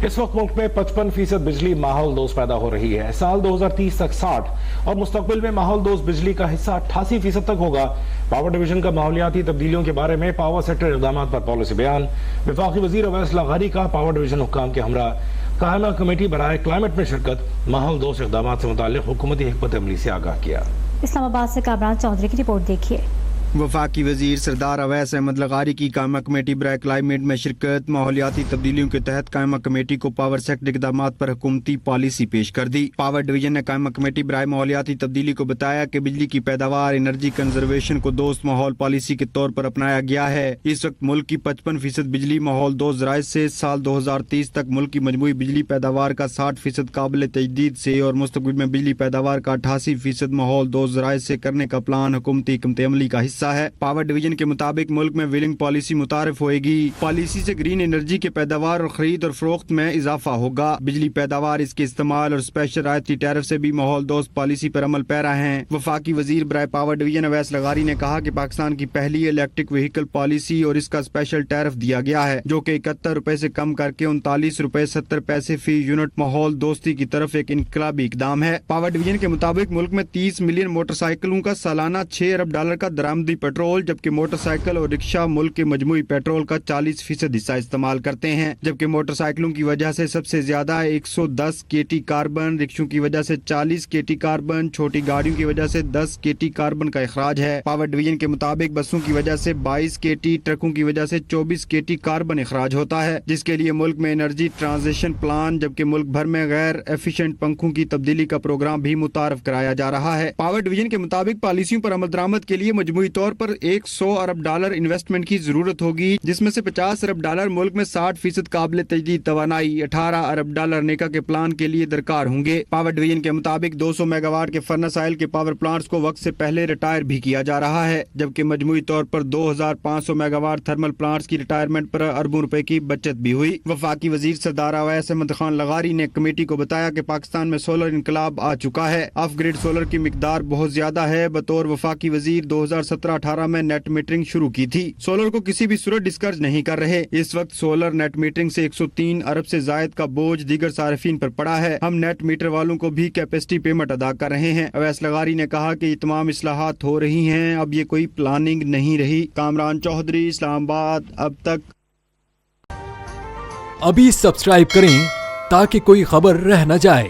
इस वक्त मुल्क में 55% बिजली माहौल दोस्त पैदा हो रही है। साल 2030 तक 60 और मुस्तकबिल में माहौल दोस्त बिजली का हिस्सा 88% तक होगा। पावर डिवीजन का माहौलियाती तब्दीलियों के बारे में पावर सेक्टर इक़दाम पर पॉलिसी बयान। वफाकी वज़ीर अवैस लगारी का पावर डिवीजन हुक्काम के हमरा कायमा कमेटी बराए क्लाइमेट में शिरकत, माहौल दोस्त इक़दाम से मुताल्लिक़ हुकूमती हिकमत अमली से आगाह किया। इस्लामाबाद से कामरान चौधरी की रिपोर्ट देखिए। वफाकी वजीर सरदार अवैस अहमद लगारी की कायमा कमेटी बराए क्लाइमेट में शिरकत, माहौलियाती तब्दीलियों के तहत कायमा कमेटी को पावर सेक्टर इक़दामात पर हुकूमती पॉलिसी पेश कर दी। पावर डिवीजन ने कायमा कमेटी बराए माहौलियाती तब्दीली को बताया कि बिजली की पैदावार एनर्जी कंजर्वेशन को दोस्त माहौल पॉलिसी के तौर पर अपनाया गया है। इस वक्त मुल्क की 55% बिजली माहौल दोस्त ज़राए से, साल 2030 तक मुल्क की मजमूई बिजली पैदावार का 60% काबिल तजदीद से और मुस्तक़बिल में बिजली पैदावार का 88% माहौल दोस्त ज़राए से करने का प्लान हुकूमती हिकमत अमली का हिस्सा है। पावर डिवीजन के मुताबिक मुल्क में व्हीलिंग पॉलिसी मुतारिफ होएगी। पॉलिसी से ग्रीन एनर्जी के पैदावार और खरीद और फरोख्त में इजाफा होगा। बिजली पैदावार, इसके इस्तेमाल और स्पेशल रायती टैरिफ से भी माहौल दोस्त पॉलिसी पर अमल पैरा है। वफाकी वजीर बराए पावर डिवीजन अवैस लगारी ने कहा कि पाकिस्तान की पहली इलेक्ट्रिक व्हीकल पॉलिसी और इसका स्पेशल टैरिफ दिया गया है, जो कि 71 रुपए से कम करके 39 रुपए 70 पैसे फी यूनिट माहौल दोस्ती की तरफ एक इनकलाबी इकदाम है। पावर डिवीजन के मुताबिक मुल्क में 30 मिलियन मोटरसाइकिलों का सालाना $6 अरब का दरामदी पेट्रोल, जबकि मोटरसाइकिल और रिक्शा मुल्क के मजमूई पेट्रोल का 40% हिस्सा इस्तेमाल करते हैं। जबकि मोटरसाइकिलों की वजह से सबसे ज्यादा 110 केटी कार्बन, रिक्शों की वजह से 40 केटी कार्बन, छोटी गाड़ियों की वजह से 10 केटी कार्बन का इखराज है। पावर डिवीजन के मुताबिक बसों की वजह से 22 केटी, ट्रकों की वजह से 24 केटी कार्बन इखराज होता है, जिसके लिए मुल्क में एनर्जी ट्रांजिशन प्लान, जबकि मुल्क भर में गैर एफिशिएंट पंखों की तब्दीली का प्रोग्राम भी मुतारफ कराया जा रहा है। पावर डिवीजन के मुताबिक पॉलिसियों पर अमल दरामद के लिए मजमूई तौर पर $100 अरब इन्वेस्टमेंट की जरूरत होगी, जिसमें से $50 अरब मुल्क में 60% काबिल तजदीद तवानाई, $18 अरब नेका के प्लान के लिए दरकार होंगे। पावर डिवीजन के मुताबिक 200 मेगावाट के फर्नेस ऑयल के पावर प्लांट्स को वक्त से पहले रिटायर भी किया जा रहा है, जबकि मजमूई तौर पर 2500 मेगावाट थर्मल प्लांट्स की रिटायरमेंट पर अरबों रुपए की बचत भी हुई। वफाकी वजीर सरदार अवैस अहमद खान लगारी ने कमेटी को बताया कि पाकिस्तान में सोलर इनकलाब आ चुका है। ऑफ ग्रिड सोलर की मिकदार बहुत ज्यादा है। बतौर वफाकी वजीर 2017-18 में नेट मीटरिंग शुरू की थी। सोलर को किसी भी सूरत डिस्करेज नहीं कर रहे। इस वक्त सोलर नेट मीटरिंग से 103 अरब से जायद का बोझ दीगर सार्फिन पर पड़ा है। हम नेट मीटर वालों को भी कैपेसिटी पेमेंट अदा कर रहे हैं। अवैस लगारी ने कहा कि ये तमाम इस्लाहात हो रही हैं, अब ये कोई प्लानिंग नहीं रही। कामरान चौधरी, इस्लामाबाद। अब तक अभी सब्सक्राइब करें ताकि कोई खबर रह न जाए।